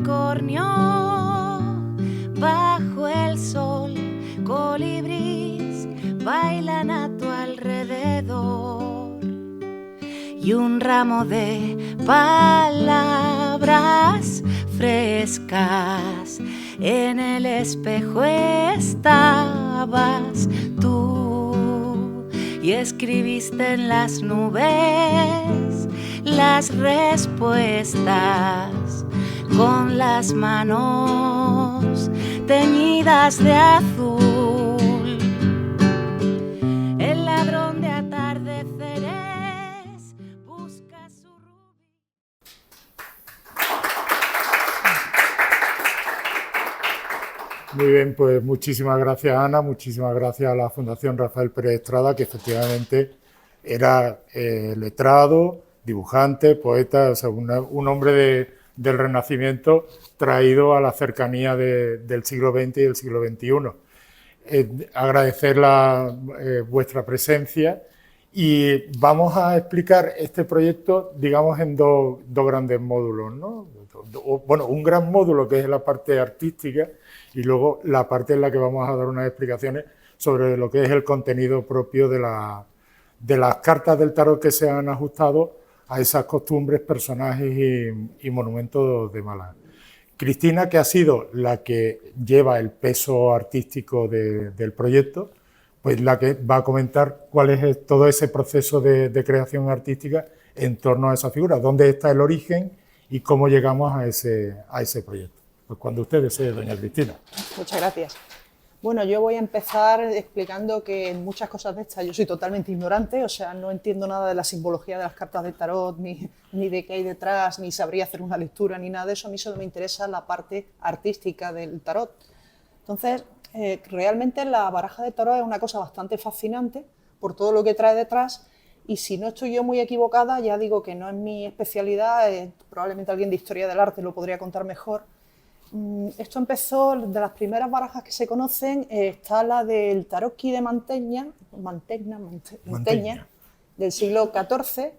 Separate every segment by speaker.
Speaker 1: unicornio bajo el sol, colibríes bailan a tu alrededor y un ramo de palabras frescas. En el espejo estabas tú y escribiste en las nubes las respuestas con las manos teñidas de azul. El ladrón de atardeceres busca su rubí.
Speaker 2: Muy bien, pues muchísimas gracias, Ana, muchísimas gracias a la Fundación Rafael Pérez Estrada, que efectivamente era letrado, dibujante, poeta, o sea, un hombre del Renacimiento traído a la cercanía del siglo XX y del siglo XXI. Agradecer vuestra presencia y vamos a explicar este proyecto, digamos, en dos grandes módulos, ¿no? Bueno, un gran módulo que es la parte artística y luego la parte en la que vamos a dar unas explicaciones sobre lo que es el contenido propio de las cartas del tarot que se han ajustado a esas costumbres, personajes y monumentos de Málaga. Cristina, que ha sido la que lleva el peso artístico del proyecto, pues la que va a comentar cuál es todo ese proceso de creación artística en torno a esa figura, dónde está el origen y cómo llegamos a ese proyecto. Pues cuando usted desee, doña Cristina.
Speaker 3: Muchas gracias. Bueno, yo voy a empezar explicando que en muchas cosas de estas yo soy totalmente ignorante, o sea, no entiendo nada de la simbología de las cartas del tarot, ni de qué hay detrás, ni sabría hacer una lectura, ni nada de eso. A mí solo me interesa la parte artística del tarot. Entonces, realmente la baraja de tarot es una cosa bastante fascinante por todo lo que trae detrás, y si no estoy yo muy equivocada, ya digo que no es mi especialidad, probablemente alguien de historia del arte lo podría contar mejor. Esto empezó, de las primeras barajas que se conocen, está la del Tarotki de Mantegna, del siglo XIV.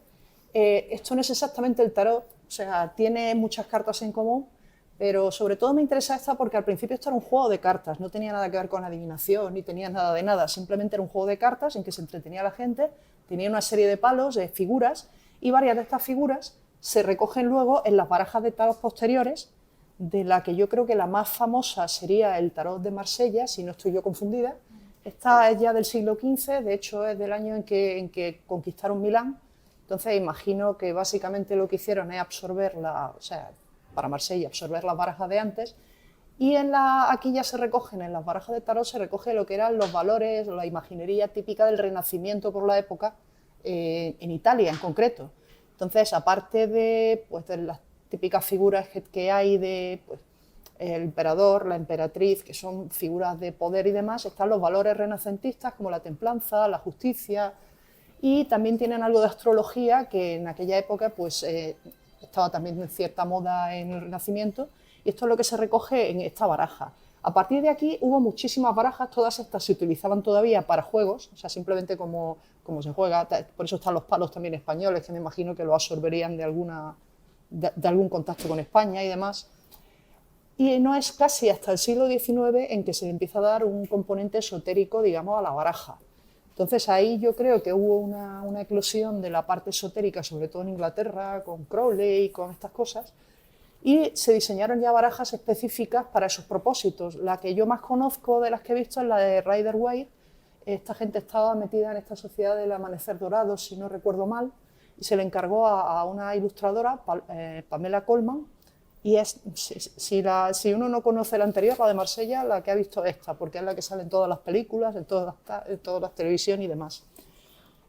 Speaker 3: Esto no es exactamente el tarot, o sea, tiene muchas cartas en común, pero sobre todo me interesa esta porque al principio esto era un juego de cartas, no tenía nada que ver con adivinación, ni tenía nada de nada, simplemente era un juego de cartas en que se entretenía la gente, tenía una serie de palos, de figuras, y varias de estas figuras se recogen luego en las barajas de tarot posteriores, de la que yo creo que la más famosa sería el tarot de Marsella, si no estoy yo confundida. Esta es ya del siglo XV, de hecho es del año en que conquistaron Milán, entonces imagino que básicamente lo que hicieron es absorber para Marsella, absorber las barajas de antes, y aquí ya se recogen, en las barajas de tarot se recoge lo que eran los valores, la imaginería típica del Renacimiento por la época, en Italia en concreto. Entonces, aparte de las típicas figuras que hay de el emperador, la emperatriz, que son figuras de poder y demás, están los valores renacentistas como la templanza, la justicia, y también tienen algo de astrología que en aquella época estaba también en cierta moda en el Renacimiento, y esto es lo que se recoge en esta baraja. A partir de aquí hubo muchísimas barajas, todas estas se utilizaban todavía para juegos, o sea, simplemente como se juega, por eso están los palos también españoles, que me imagino que lo absorberían de algún contacto con España y demás. Y no es casi hasta el siglo XIX en que se le empieza a dar un componente esotérico, digamos, a la baraja. Entonces ahí yo creo que hubo una eclosión de la parte esotérica, sobre todo en Inglaterra, con Crowley y con estas cosas, y se diseñaron ya barajas específicas para esos propósitos. La que yo más conozco de las que he visto es la de Rider Waite. Esta gente estaba metida en esta sociedad del amanecer dorado, si no recuerdo mal, y se le encargó a una ilustradora, Pamela Colman, y si uno no conoce la anterior, la de Marsella, la que ha visto esta, porque es la que sale en todas las películas, en todas las televisiones y demás.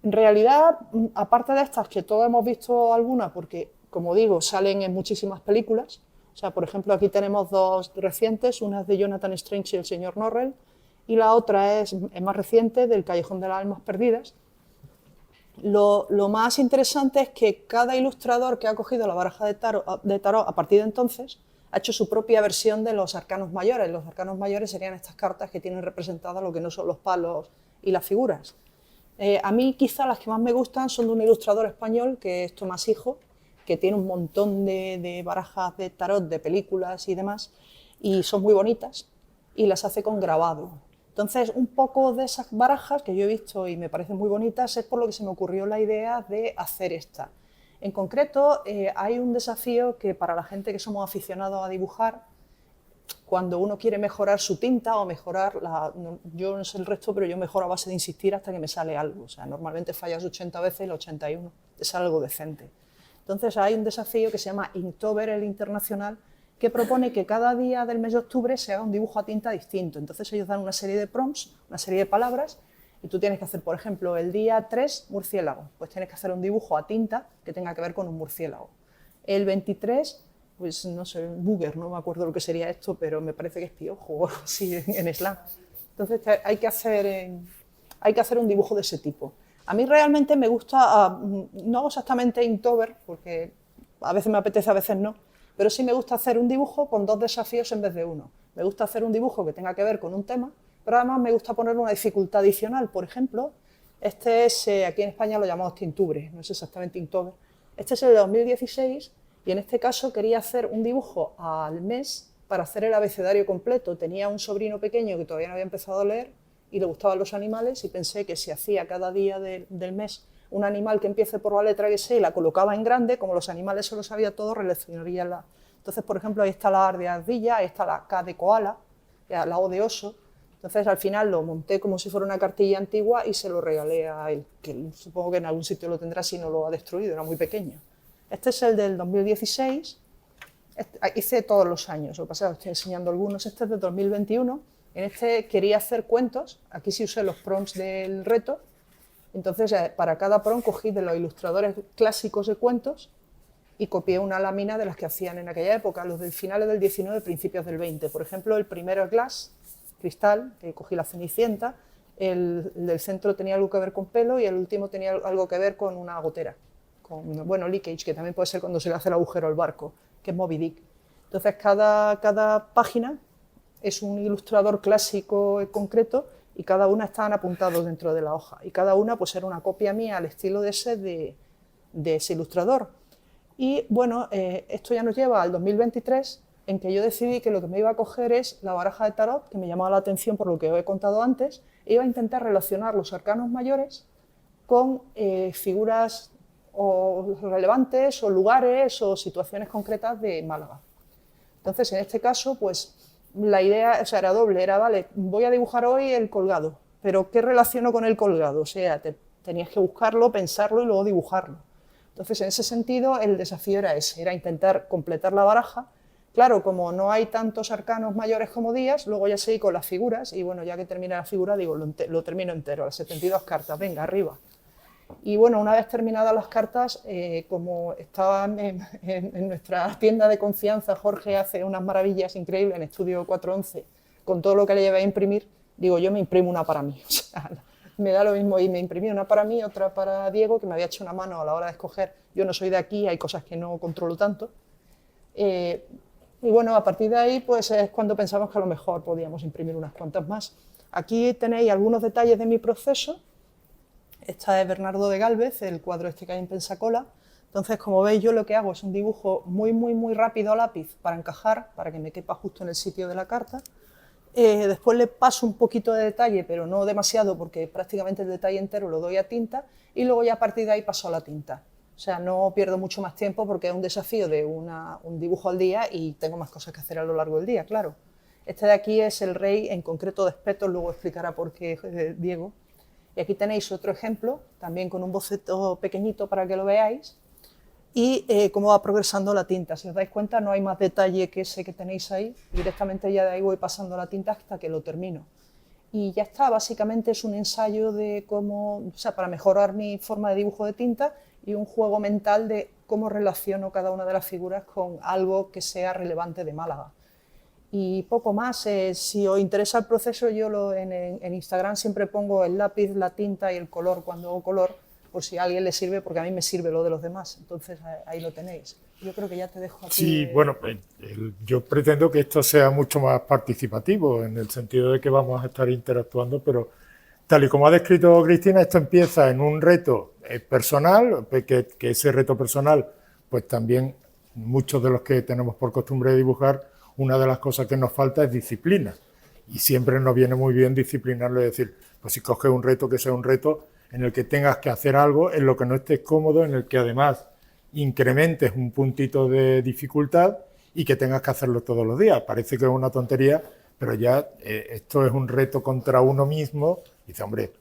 Speaker 3: En realidad, aparte de estas, que todos hemos visto algunas, porque, como digo, salen en muchísimas películas, o sea, por ejemplo, aquí tenemos dos recientes, una es de Jonathan Strange y el señor Norrell, y la otra es más reciente, del Callejón de las Almas Perdidas. Lo más interesante es que cada ilustrador que ha cogido la baraja de tarot a partir de entonces ha hecho su propia versión de los arcanos mayores. Los arcanos mayores serían estas cartas que tienen representadas lo que no son los palos y las figuras. A mí quizá las que más me gustan son de un ilustrador español, que es Tomás Hijo, que tiene un montón de barajas de tarot, de películas y demás, y son muy bonitas, y las hace con grabado. Entonces, un poco de esas barajas que yo he visto y me parecen muy bonitas es por lo que se me ocurrió la idea de hacer esta. En concreto, hay un desafío que para la gente que somos aficionados a dibujar, cuando uno quiere mejorar su tinta o mejorar, yo no sé el resto, pero yo mejoro a base de insistir hasta que me sale algo. O sea, normalmente fallas 80 veces y la 81 te sale algo decente. Entonces hay un desafío que se llama Inktober, el internacional, que propone que cada día del mes de octubre se haga un dibujo a tinta distinto. Entonces ellos dan una serie de prompts, una serie de palabras, y tú tienes que hacer, por ejemplo, el día 3, murciélago. Pues tienes que hacer un dibujo a tinta que tenga que ver con un murciélago. El 23, pues no sé, booger, no me acuerdo lo que sería esto, pero me parece que es piojo o algo así en slam. Entonces hay que hacer un dibujo de ese tipo. A mí realmente me gusta, no hago exactamente Inktober, porque a veces me apetece, a veces no, pero sí me gusta hacer un dibujo con 2 desafíos en vez de uno. Me gusta hacer un dibujo que tenga que ver con un tema, pero además me gusta poner una dificultad adicional. Por ejemplo, este es, aquí en España lo llamamos tintubre, no es exactamente Inktober. Este es el de 2016 y en este caso quería hacer un dibujo al mes para hacer el abecedario completo. Tenía un sobrino pequeño que todavía no había empezado a leer y le gustaban los animales y pensé que si hacía cada día del mes un animal que empiece por la letra que sé y la colocaba en grande, como los animales se lo sabía todo, relacionaría la... Entonces, por ejemplo, ahí está la A de ardilla, ahí está la K de koala, la O de oso. Entonces, al final lo monté como si fuera una cartilla antigua y se lo regalé a él, que supongo que en algún sitio lo tendrá si no lo ha destruido, era muy pequeño. Este es el del 2016, hice todos los años, lo que pasa es que estoy enseñando algunos. Este es de 2021, en este quería hacer cuentos, aquí sí usé los prompts del reto. Entonces, para cada prompt cogí de los ilustradores clásicos de cuentos y copié una lámina de las que hacían en aquella época, los del finales del 19, principios del 20. Por ejemplo, el primero es Glass, cristal, que cogí la Cenicienta, el del centro tenía algo que ver con pelo y el último tenía algo que ver con una gotera, con, bueno, leakage, que también puede ser cuando se le hace el agujero al barco, que es Moby Dick. Entonces, cada página es un ilustrador clásico concreto y cada una estaban apuntados dentro de la hoja. Y cada una pues era una copia mía al estilo de ese ilustrador. Y bueno, esto ya nos lleva al 2023, en que yo decidí que lo que me iba a coger es la baraja de tarot, que me llamaba la atención por lo que os he contado antes, e iba a intentar relacionar los arcanos mayores con figuras o relevantes o lugares o situaciones concretas de Málaga. Entonces, en este caso, pues la idea, o sea, era doble, era, vale, voy a dibujar hoy el colgado, pero ¿qué relaciono con el colgado? O sea, tenías que buscarlo, pensarlo y luego dibujarlo. Entonces, en ese sentido, el desafío era ese, era intentar completar la baraja. Claro, como no hay tantos arcanos mayores como días, luego ya seguí con las figuras y bueno, ya que termina la figura, digo, lo termino entero, las 72 cartas, venga, arriba. Y bueno, una vez terminadas las cartas, como estaban en nuestra tienda de confianza, Jorge hace unas maravillas increíbles en Estudio 411, con todo lo que le llevé a imprimir, digo, yo me imprimo una para mí. O sea, me da lo mismo y me imprimí una para mí, otra para Diego, que me había hecho una mano a la hora de escoger. Yo no soy de aquí, hay cosas que no controlo tanto. Y bueno, a partir de ahí pues es cuando pensamos que a lo mejor podíamos imprimir unas cuantas más. Aquí tenéis algunos detalles de mi proceso. Esta es Bernardo de Gálvez, el cuadro este que hay en Pensacola. Entonces, como veis, yo lo que hago es un dibujo muy rápido a lápiz para encajar, para que me quepa justo en el sitio de la carta. Después le paso un poquito de detalle, pero no demasiado, porque prácticamente el detalle entero lo doy a tinta, y luego ya a partir de ahí paso a la tinta. O sea, no pierdo mucho más tiempo porque es un desafío de un dibujo al día y tengo más cosas que hacer a lo largo del día, claro. Este de aquí es el rey, en concreto de Espetos, luego explicará por qué Diego. Y aquí tenéis otro ejemplo, también con un boceto pequeñito para que lo veáis, y cómo va progresando la tinta. Si os dais cuenta, no hay más detalle que ese que tenéis ahí, directamente ya de ahí voy pasando la tinta hasta que lo termino. Y ya está, básicamente es un ensayo de cómo, o sea, para mejorar mi forma de dibujo de tinta y un juego mental de cómo relaciono cada una de las figuras con algo que sea relevante de Málaga. Y poco más, si os interesa el proceso, yo en Instagram siempre pongo el lápiz, la tinta y el color cuando hago color, por si a alguien le sirve, porque a mí me sirve lo de los demás. Entonces ahí lo tenéis. Yo creo que ya te dejo aquí.
Speaker 2: Sí, bueno, yo pretendo que esto sea mucho más participativo, en el sentido de que vamos a estar interactuando, pero tal y como ha descrito Cristina, esto empieza en un reto personal, que ese reto personal pues también muchos de los que tenemos por costumbre de dibujar, una de las cosas que nos falta es disciplina. Y siempre nos viene muy bien disciplinarlo y decir, pues si coges un reto, que sea un reto en el que tengas que hacer algo, en lo que no estés cómodo, en el que además incrementes un puntito de dificultad y que tengas que hacerlo todos los días. Parece que es una tontería, pero ya esto es un reto contra uno mismo. Dice, hombre,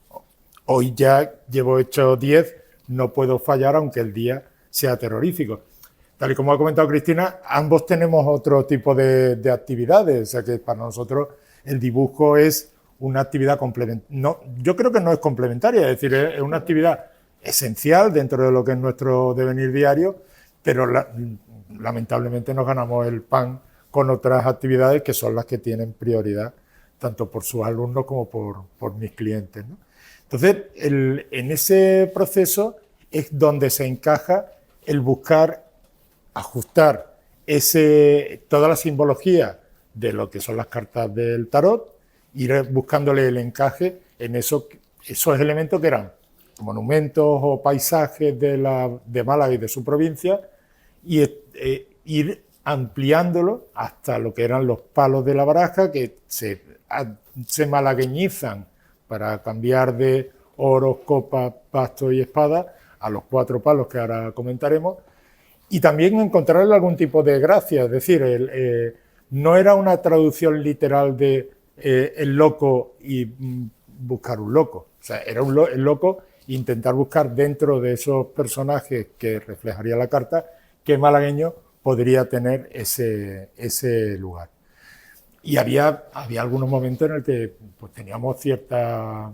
Speaker 2: hoy ya llevo hecho 10, no puedo fallar aunque el día sea terrorífico. Tal y como ha comentado Cristina, ambos tenemos otro tipo de actividades, o sea que para nosotros el dibujo es una actividad complementaria. No, yo creo que no es complementaria, es decir, es una actividad esencial dentro de lo que es nuestro devenir diario, pero lamentablemente nos ganamos el pan con otras actividades que son las que tienen prioridad, tanto por sus alumnos como por mis clientes, ¿no? Entonces, en ese proceso es donde se encaja el buscar ajustar toda la simbología de lo que son las cartas del tarot, ir buscándole el encaje en esos elementos que eran monumentos o paisajes de Málaga y de su provincia, y ir ampliándolo hasta lo que eran los palos de la baraja, que se malagueñizan para cambiar de oros, copas, bastos y espadas a los 4 palos que ahora comentaremos, y también encontrarle algún tipo de gracia, es decir, no era una traducción literal de el loco y buscar un loco, o sea, era el loco e intentar buscar dentro de esos personajes que reflejaría la carta qué malagueño podría tener ese lugar. Y había algunos momentos en el que pues, teníamos cierta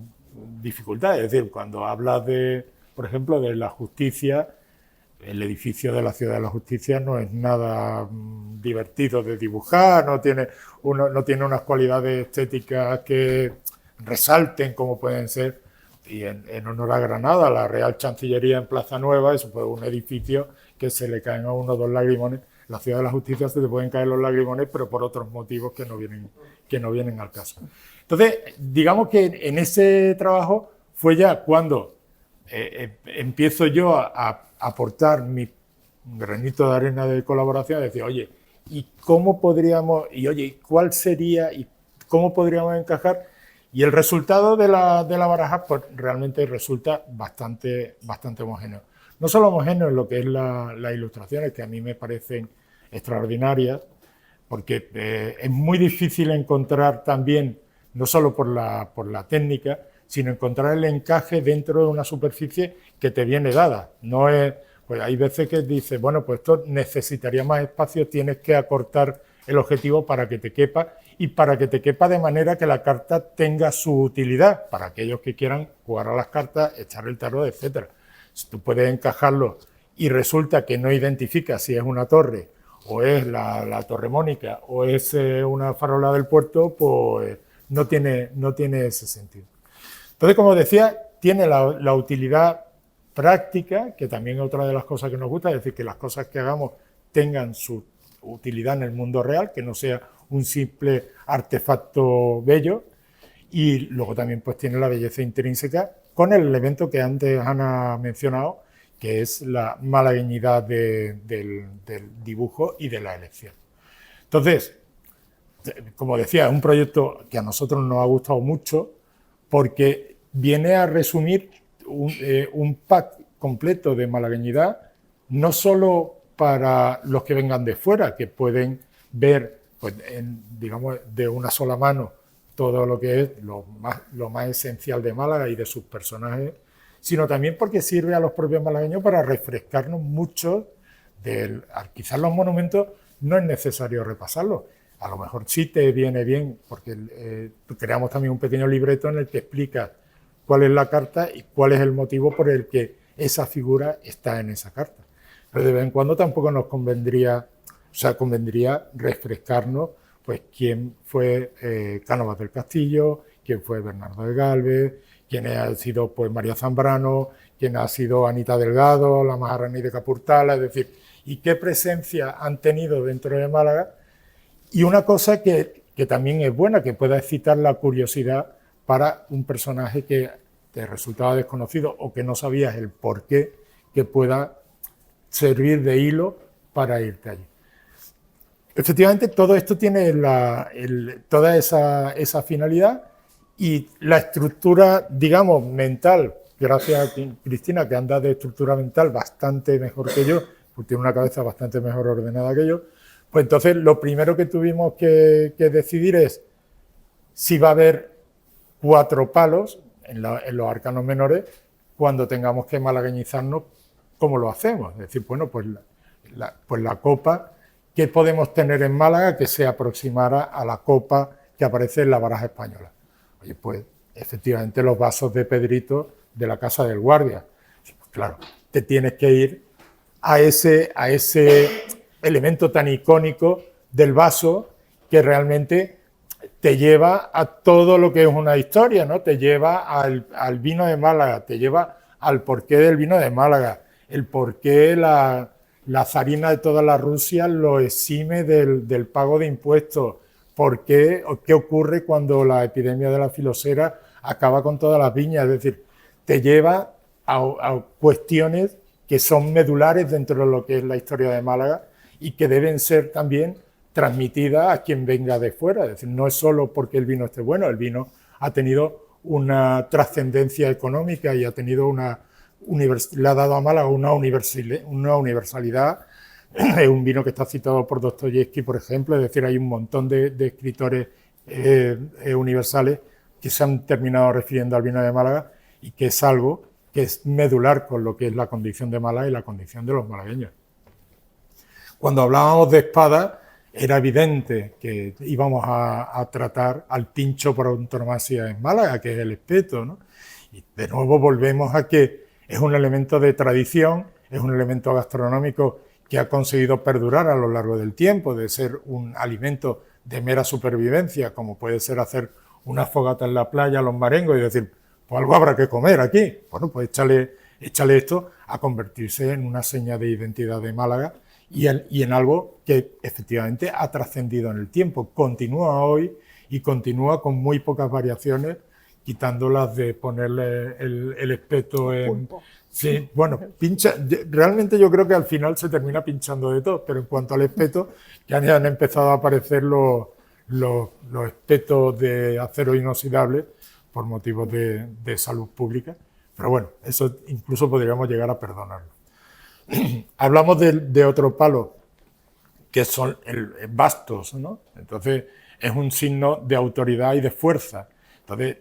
Speaker 2: dificultad, es decir, cuando hablas por ejemplo, de la justicia, el edificio de la Ciudad de la Justicia no es nada divertido de dibujar, no tiene unas cualidades estéticas que resalten como pueden ser, y en honor a Granada, la Real Chancillería en Plaza Nueva, eso fue un edificio que se le caen a uno o 2 lagrimones. La Ciudad de la Justicia se te pueden caer los lagrimones, pero por otros motivos que no vienen al caso. Entonces, digamos que en ese trabajo fue ya cuando empiezo yo a aportar mi granito de arena de colaboración, a decir, oye, ¿y cómo podríamos, cuál sería, y cómo podríamos encajar? Y el resultado de la baraja, pues realmente resulta bastante homogéneo. No solo homogéneo en lo que es las ilustraciones, que a mí me parecen extraordinarias, porque es muy difícil encontrar también, no solo por la técnica, sino encontrar el encaje dentro de una superficie que te viene dada. No es, pues hay veces que dices, bueno, pues esto necesitaría más espacio, tienes que acortar el objetivo para que te quepa, y para que te quepa de manera que la carta tenga su utilidad para aquellos que quieran jugar a las cartas, echar el tarot, etc. Si tú puedes encajarlo y resulta que no identificas si es una torre o es la Torre Mónica o es una farola del puerto, pues no tiene ese sentido. Entonces, como decía, tiene la utilidad práctica, que también es otra de las cosas que nos gusta, es decir, que las cosas que hagamos tengan su utilidad en el mundo real, que no sea un simple artefacto bello, y luego también pues tiene la belleza intrínseca con el elemento que antes Ana ha mencionado, que es la malagueñidad del dibujo y de la elección. Entonces, como decía, es un proyecto que a nosotros nos ha gustado mucho porque viene a resumir un pack completo de malagueñidad, no solo para los que vengan de fuera, que pueden ver, pues, digamos, de una sola mano todo lo que es lo más esencial de Málaga y de sus personajes, sino también porque sirve a los propios malagueños para refrescarnos mucho quizás los monumentos no es necesario repasarlos, a lo mejor sí te viene bien, porque creamos también un pequeño libreto en el que explica cuál es la carta y cuál es el motivo por el que esa figura está en esa carta. Pero de vez en cuando tampoco nos convendría refrescarnos pues quién fue Cánovas del Castillo, quién fue Bernardo de Gálvez, quién ha sido pues María Zambrano, quién ha sido Anita Delgado, la Maharani de Capurtala, es decir, y qué presencia han tenido dentro de Málaga. Y una cosa que también es buena, que pueda excitar la curiosidad para un personaje que te resultaba desconocido o que no sabías el por qué, que pueda servir de hilo para irte allí. Efectivamente, todo esto tiene toda esa finalidad y la estructura, digamos, mental, gracias a Cristina, que anda de estructura mental bastante mejor que yo, porque tiene una cabeza bastante mejor ordenada que yo, pues entonces lo primero que tuvimos que decidir es si va a haber 4 palos en los arcanos menores cuando tengamos que malagueñizarnos, ¿cómo lo hacemos? Es decir, bueno, pues la copa que podemos tener en Málaga que se aproximara a la copa que aparece en la baraja española. Oye, pues efectivamente los vasos de Pedrito de la Casa del Guardia. Pues claro, te tienes que ir a ese elemento tan icónico del vaso que realmente te lleva a todo lo que es una historia, ¿no? Te lleva al vino de Málaga, te lleva al porqué del vino de Málaga, el porqué la zarina de toda la Rusia lo exime del pago de impuestos, qué ocurre cuando la epidemia de la filosera acaba con todas las viñas, es decir, te lleva a cuestiones que son medulares dentro de lo que es la historia de Málaga y que deben ser también transmitidas a quien venga de fuera. Es decir, no es solo porque el vino esté bueno, el vino ha tenido una trascendencia económica y ha tenido le ha dado a Málaga una universalidad. Es un vino que está citado por Dostoyevsky, por ejemplo, es decir, hay un montón de escritores universales que se han terminado refiriendo al vino de Málaga y que es algo que es medular con lo que es la condición de Málaga y la condición de los malagueños. Cuando hablábamos de espada, era evidente que íbamos a tratar al pincho por antonomasia en Málaga, que es el espeto, ¿no? Y de nuevo volvemos a que es un elemento de tradición, es un elemento gastronómico que ha conseguido perdurar a lo largo del tiempo, de ser un alimento de mera supervivencia, como puede ser hacer una fogata en la playa, los marengos, y decir, pues algo habrá que comer aquí. Bueno, pues échale esto a convertirse en una seña de identidad de Málaga y en algo que efectivamente ha trascendido en el tiempo. Continúa hoy y continúa con muy pocas variaciones, quitándolas de ponerle el espeto en...
Speaker 3: Pulpo.
Speaker 2: Sí, bueno, realmente yo creo que al final se termina pinchando de todo, pero en cuanto al espeto, ya han empezado a aparecer los espetos de acero inoxidable por motivos de salud pública, pero bueno, eso incluso podríamos llegar a perdonarlo. Hablamos de otro palo, que son bastos, ¿no? Entonces es un signo de autoridad y de fuerza. Entonces,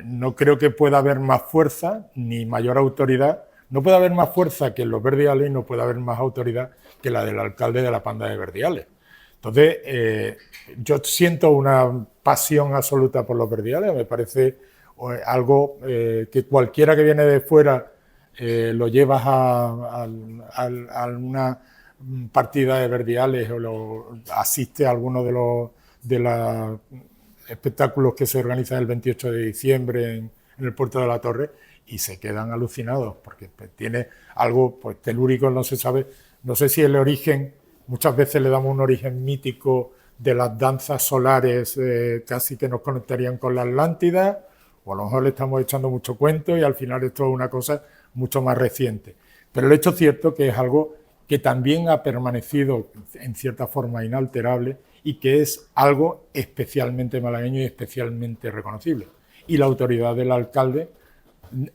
Speaker 2: no creo que pueda haber más fuerza ni mayor autoridad. No puede haber más fuerza que en los Verdiales y no puede haber más autoridad que la del alcalde de la Panda de Verdiales. Entonces, yo siento una pasión absoluta por los Verdiales. Me parece algo que cualquiera que viene de fuera lo llevas a una partida de Verdiales o asiste a alguno de los espectáculos que se organizan el 28 de diciembre en el Puerto de la Torre y se quedan alucinados porque tiene algo pues telúrico, no se sabe, no sé si el origen, muchas veces le damos un origen mítico de las danzas solares casi que nos conectarían con la Atlántida, o a lo mejor le estamos echando mucho cuento y al final esto es una cosa mucho más reciente. Pero el hecho cierto que es algo que también ha permanecido en cierta forma inalterable y que es algo especialmente malagueño y especialmente reconocible. Y la autoridad del alcalde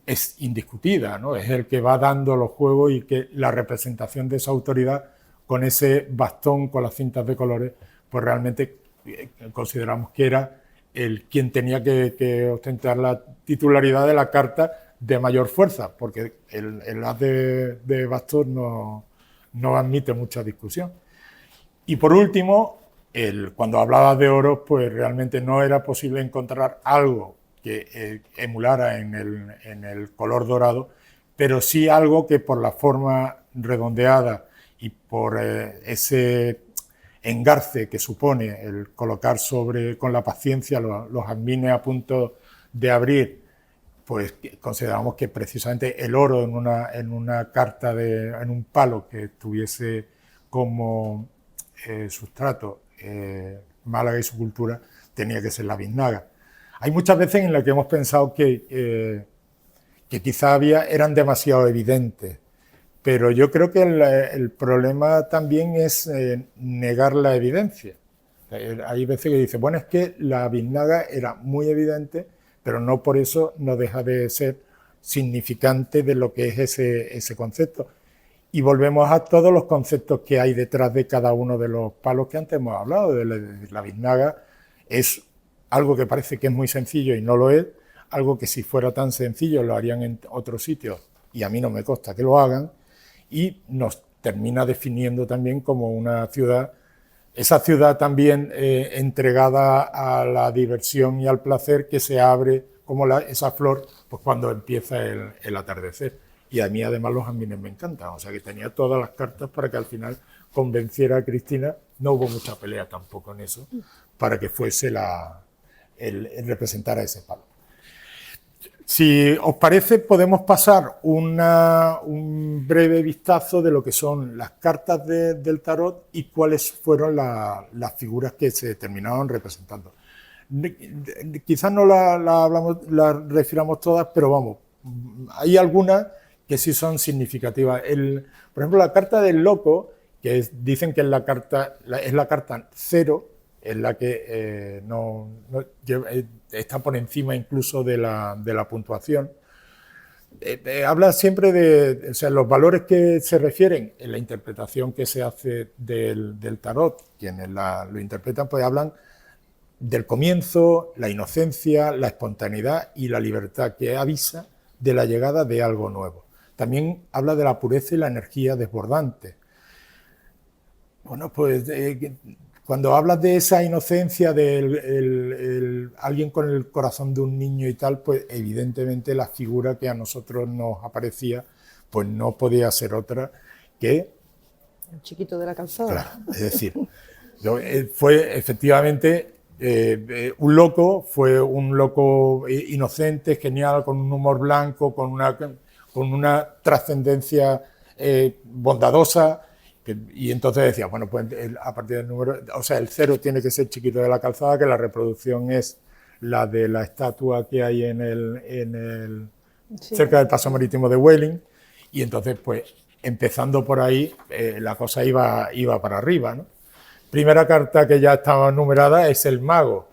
Speaker 2: es indiscutida, ¿no? Es el que va dando los juegos y que la representación de esa autoridad con ese bastón, con las cintas de colores, pues realmente consideramos que era quien tenía que ostentar la titularidad de la carta de mayor fuerza, porque el haz de bastón no admite mucha discusión. Y por último, cuando hablabas de oros, pues realmente no era posible encontrar algo que emulara en el color dorado, pero sí algo que por la forma redondeada y por ese engarce que supone el colocar con la paciencia los jazmines a punto de abrir, pues consideramos que precisamente el oro en una carta, en un palo que tuviese como sustrato Málaga y su cultura, tenía que ser la biznaga. Hay muchas veces en las que hemos pensado que quizá eran demasiado evidentes, pero yo creo que el problema también es negar la evidencia. Hay veces que dicen, bueno, es que la biznaga era muy evidente, pero no por eso no deja de ser significante de lo que es ese concepto. Y volvemos a todos los conceptos que hay detrás de cada uno de los palos que antes hemos hablado. De la biznaga es algo que parece que es muy sencillo y no lo es, algo que si fuera tan sencillo lo harían en otros sitios y a mí no me consta que lo hagan, y nos termina definiendo también como una ciudad, esa ciudad también entregada a la diversión y al placer, que se abre como esa flor pues cuando empieza el atardecer. Y a mí además los jazmines me encantan, o sea que tenía todas las cartas para que al final convenciera a Cristina. No hubo mucha pelea tampoco en eso, para que fuese el representar a ese palo. Si os parece, podemos pasar un breve vistazo de lo que son las cartas del tarot y cuáles fueron las figuras que se terminaron representando. Quizás no las refiramos todas, pero vamos, hay algunas que sí son significativas. Por ejemplo, la carta del loco, que dicen que es la carta 0, es la que está por encima incluso de la puntuación. Habla siempre de, o sea, los valores que se refieren en la interpretación que se hace del tarot. Quienes lo interpretan pues hablan del comienzo, la inocencia, la espontaneidad y la libertad, que avisa de la llegada de algo nuevo. También habla de la pureza y la energía desbordante. Bueno, pues cuando hablas de esa inocencia, de alguien con el corazón de un niño y tal, pues evidentemente la figura que a nosotros nos aparecía, pues no podía ser otra que...
Speaker 3: El chiquito de la calzada.
Speaker 2: Claro, es decir, fue efectivamente un loco, fue un loco inocente, genial, con un humor blanco, con una trascendencia bondadosa. Y entonces decía, bueno, pues a partir del número, o sea, el 0 tiene que ser chiquito de la calzada, que la reproducción es la de la estatua que hay
Speaker 3: Sí,
Speaker 2: cerca del paso marítimo de Welling, y entonces, pues, empezando por ahí, la cosa iba para arriba, ¿no? Primera carta que ya estaba numerada es el mago.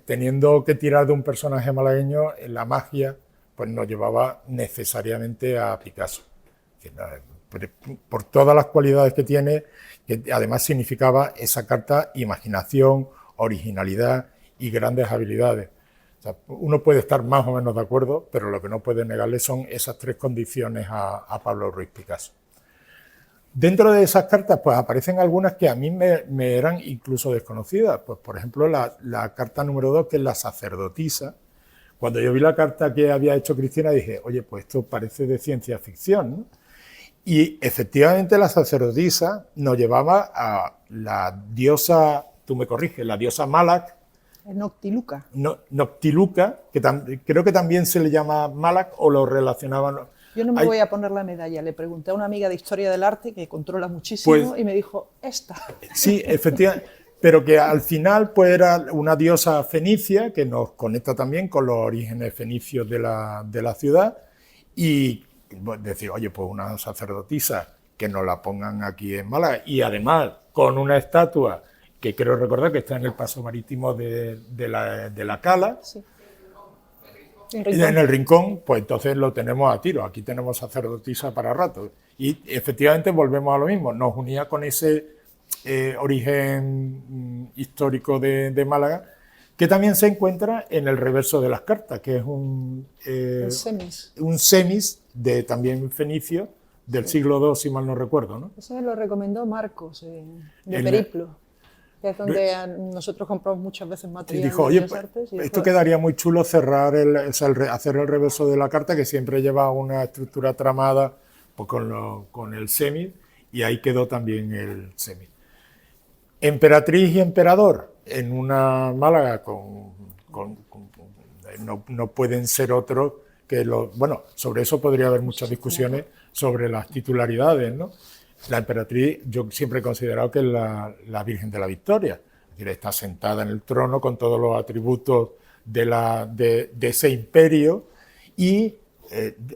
Speaker 2: Teniendo que tirar de un personaje malagueño, la magia, pues nos llevaba necesariamente a Picasso. Por todas las cualidades que tiene, que además significaba esa carta imaginación, originalidad y grandes habilidades. O sea, uno puede estar más o menos de acuerdo, pero lo que no puede negarle son esas tres condiciones a Pablo Ruiz Picasso. Dentro de esas cartas pues aparecen algunas que a mí me eran incluso desconocidas. Pues, por ejemplo, la carta número 2, que es la sacerdotisa. Cuando yo vi la carta que había hecho Cristina, dije, oye, pues esto parece de ciencia ficción, ¿no? Y efectivamente la sacerdotisa nos llevaba a la diosa, tú me corriges, la diosa Malak.
Speaker 3: Noctiluca.
Speaker 2: Noctiluca, que creo que también se le llama Malak, o lo relacionaban.
Speaker 3: Yo no me voy a poner la medalla, le pregunté a una amiga de Historia del Arte que controla muchísimo, pues, y me dijo, esta.
Speaker 2: Sí, efectivamente, pero que al final pues era una diosa fenicia que nos conecta también con los orígenes fenicios de la ciudad, y decir, oye, pues una sacerdotisa que nos la pongan aquí en Málaga, y además con una estatua que creo recordar que está en el paso marítimo de la Cala, sí. En el Rincón, pues entonces lo tenemos a tiro. Aquí tenemos sacerdotisa para rato. Y efectivamente volvemos a lo mismo. Nos unía con ese origen histórico de Málaga, que también se encuentra en el reverso de las cartas, que es un semis de también fenicio del siglo II, si mal no recuerdo, ¿no?
Speaker 3: Eso me lo recomendó Marcos, de Periplo. Que es donde nosotros compramos muchas veces material.
Speaker 2: Y dijo, oye, pues, esto quedaría muy chulo cerrar, hacer el reverso de la carta, que siempre lleva una estructura tramada pues, con el semis, y ahí quedó también el semis. Emperatriz y emperador, en una Málaga no pueden ser otros que los... Bueno, sobre eso podría haber muchas discusiones sobre las titularidades, ¿no? La emperatriz, yo siempre he considerado que es la Virgen de la Victoria, es decir, está sentada en el trono con todos los atributos de ese imperio, y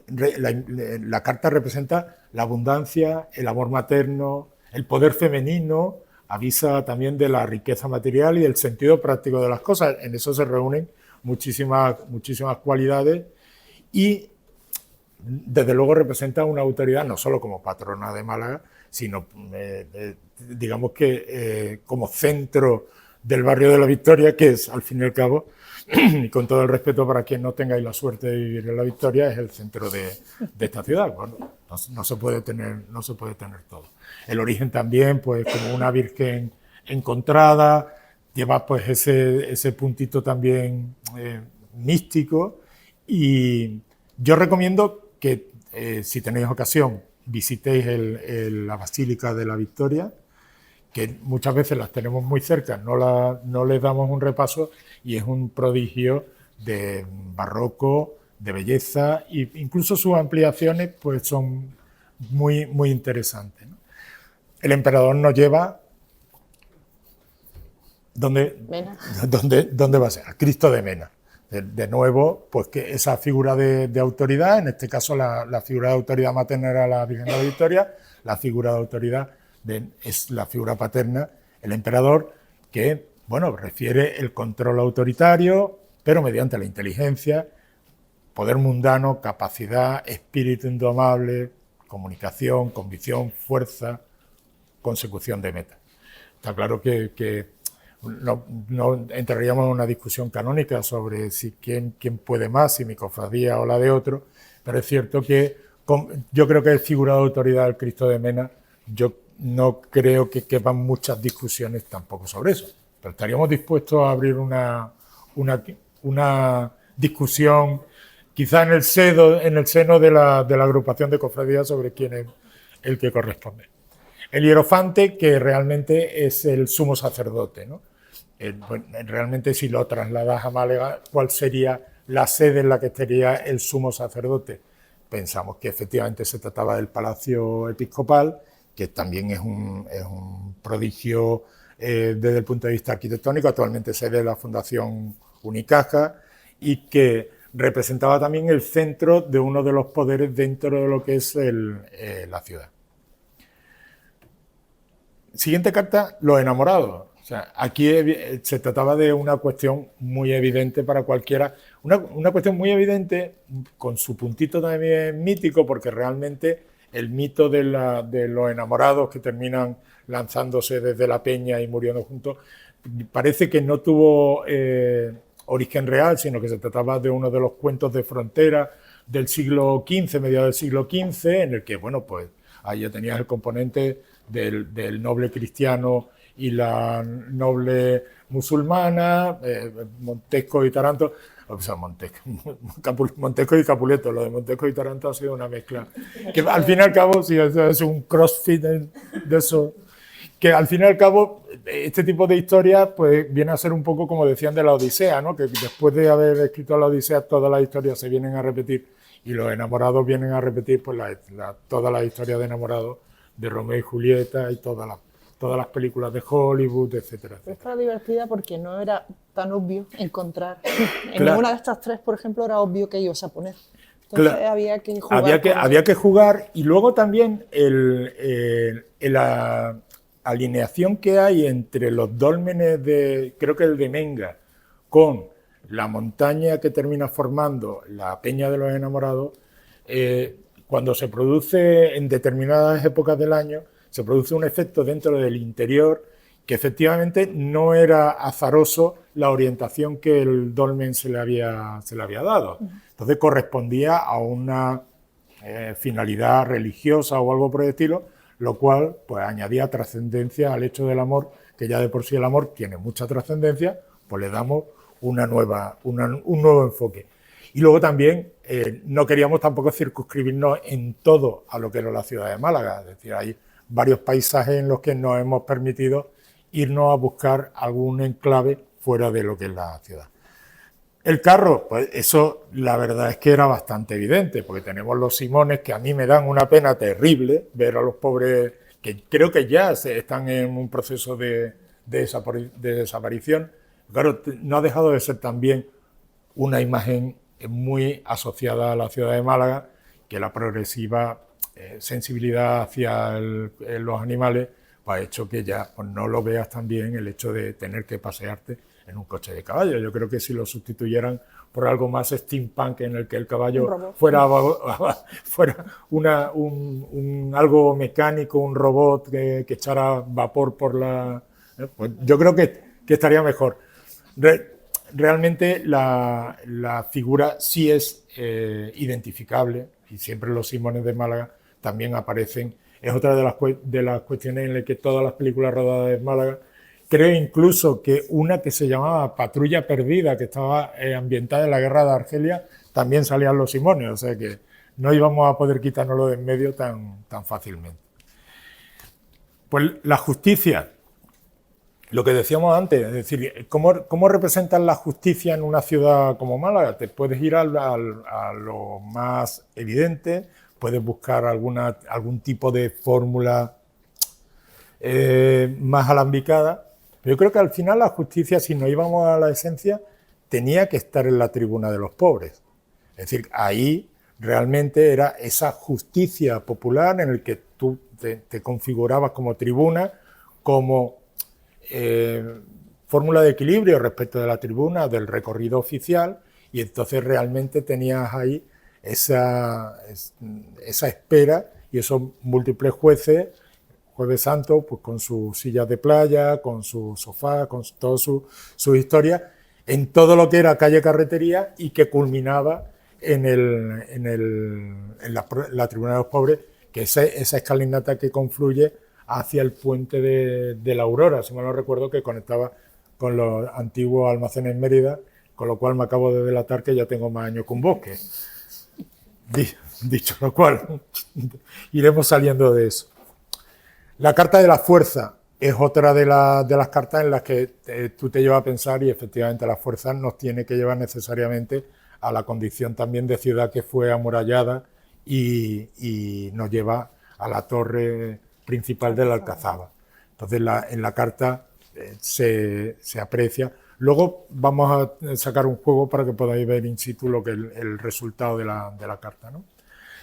Speaker 2: la carta representa la abundancia, el amor materno, el poder femenino, avisa también de la riqueza material y el sentido práctico de las cosas. En eso se reúnen muchísimas cualidades y desde luego representa una autoridad no solo como patrona de Málaga, sino digamos que como centro del barrio de la Victoria, que es al fin y al cabo, y con todo el respeto para quien no tengáis la suerte de vivir en la Victoria, es el centro de esta ciudad. Bueno, no se puede tener todo. El origen también, pues como una virgen encontrada, lleva pues ese puntito también místico, y yo recomiendo que si tenéis ocasión visitéis la Basílica de la Victoria, que muchas veces las tenemos muy cerca, no les damos un repaso, y es un prodigio de barroco, de belleza, e incluso sus ampliaciones pues son muy, muy interesantes, ¿no? El emperador nos lleva... ¿Dónde va a ser? A Cristo de Mena. De nuevo, pues que esa figura de autoridad, en este caso la figura de autoridad materna era la Virgen de la Victoria, la figura de autoridad es la figura paterna, el emperador, que, bueno, refiere el control autoritario, pero mediante la inteligencia, poder mundano, capacidad, espíritu indomable, comunicación, convicción, fuerza, consecución de metas. Está claro que no entraríamos en una discusión canónica sobre si quién puede más, si mi cofradía o la de otro, pero es cierto que yo creo que es figura de autoridad el Cristo de Mena. Yo no creo que quepan muchas discusiones tampoco sobre eso, pero estaríamos dispuestos a abrir una discusión quizá en el seno de la agrupación de cofradías sobre quién es el que corresponde. El hierofante, que realmente es el sumo sacerdote, ¿no? Realmente, si lo trasladas a Málaga, ¿cuál sería la sede en la que estaría el sumo sacerdote? Pensamos que efectivamente se trataba del Palacio Episcopal, que también es un prodigio desde el punto de vista arquitectónico, actualmente sede de la Fundación Unicaja, y que representaba también el centro de uno de los poderes dentro de lo que es la ciudad. Siguiente carta, los enamorados. O sea, aquí se trataba de una cuestión muy evidente para cualquiera, una cuestión muy evidente con su puntito también mítico, porque realmente el mito de los enamorados que terminan lanzándose desde la peña y muriendo juntos, parece que no tuvo origen real, sino que se trataba de uno de los cuentos de frontera del siglo XV, mediados del siglo XV, en el que, bueno, pues ahí ya tenías el componente del noble cristiano y la noble musulmana, Montesco y Taranto, o sea, Montesco y Capuleto. Lo de Montesco y Taranto ha sido una mezcla, que al fin y al cabo, sí, es un crossfit de eso, que al fin y al cabo, este tipo de historias, pues viene a ser un poco como decían de la Odisea, ¿no? Que después de haber escrito la Odisea, todas las historias se vienen a repetir, y los enamorados vienen a repetir pues todas las historias de enamorados de Romeo y Julieta y todas las películas de Hollywood, etcétera, etcétera.
Speaker 3: Esta era divertida porque no era tan obvio encontrar. En ninguna de estas tres, por ejemplo, era obvio que ibas a poner. Entonces había que jugar.
Speaker 2: Había que jugar, y luego también la alineación que hay entre los dólmenes creo que el de Menga, con la montaña que termina formando la Peña de los Enamorados, cuando se produce en determinadas épocas del año, se produce un efecto dentro del interior que efectivamente no era azaroso la orientación que el dolmen se le había dado. Entonces correspondía a una finalidad religiosa o algo por el estilo, lo cual pues añadía trascendencia al hecho del amor, que ya de por sí el amor tiene mucha trascendencia, pues le damos un nuevo enfoque. Y luego también no queríamos tampoco circunscribirnos en todo a lo que era la ciudad de Málaga, es decir, hay varios paisajes en los que nos hemos permitido irnos a buscar algún enclave fuera de lo que es la ciudad. El carro, pues eso la verdad es que era bastante evidente, porque tenemos los Simones, que a mí me dan una pena terrible ver a los pobres, que creo que ya están en un proceso de desaparición. Claro, no ha dejado de ser también una imagen muy asociada a la ciudad de Málaga, que la progresiva sensibilidad hacia los animales pues, ha hecho que ya pues, no lo veas tan bien el hecho de tener que pasearte en un coche de caballo. Yo creo que si lo sustituyeran por algo más steampunk en el que el caballo fuera algo mecánico, un robot que echara vapor por la... pues yo creo que estaría mejor. Realmente la figura sí es identificable y siempre los Simones de Málaga también aparecen. Es otra de las cuestiones en las que todas las películas rodadas en Málaga, creo incluso que una que se llamaba Patrulla Perdida, que estaba ambientada en la guerra de Argelia, también salían los Simones, o sea que no íbamos a poder quitárnoslo de en medio tan fácilmente. Pues la justicia, lo que decíamos antes, es decir, ¿cómo representan la justicia en una ciudad como Málaga? Te puedes ir a lo más evidente, puedes buscar algún tipo de fórmula más alambicada. Yo creo que al final la justicia, si nos íbamos a la esencia, tenía que estar en la tribuna de los pobres. Es decir, ahí realmente era esa justicia popular en el que tú te configurabas como tribuna, como fórmula de equilibrio respecto de la tribuna, del recorrido oficial, y entonces realmente tenías ahí esa espera y esos múltiples jueces, Jueves Santo, pues con sus sillas de playa, con su sofá, con toda su historia, en todo lo que era calle-carretería y que culminaba en la Tribuna de los Pobres, que es esa escalinata que confluye hacia el puente de la Aurora, si mal no recuerdo, que conectaba con los antiguos almacenes Mérida, con lo cual me acabo de delatar que ya tengo más años que un bosque. Dicho lo cual, iremos saliendo de eso. La carta de la fuerza es otra de las cartas en las que tú te llevas a pensar y efectivamente la fuerza nos tiene que llevar necesariamente a la condición también de ciudad que fue amurallada y nos lleva a la torre principal de la Alcazaba. Entonces en la carta se aprecia. Luego vamos a sacar un juego para que podáis ver in situ lo que el resultado de la carta, ¿no?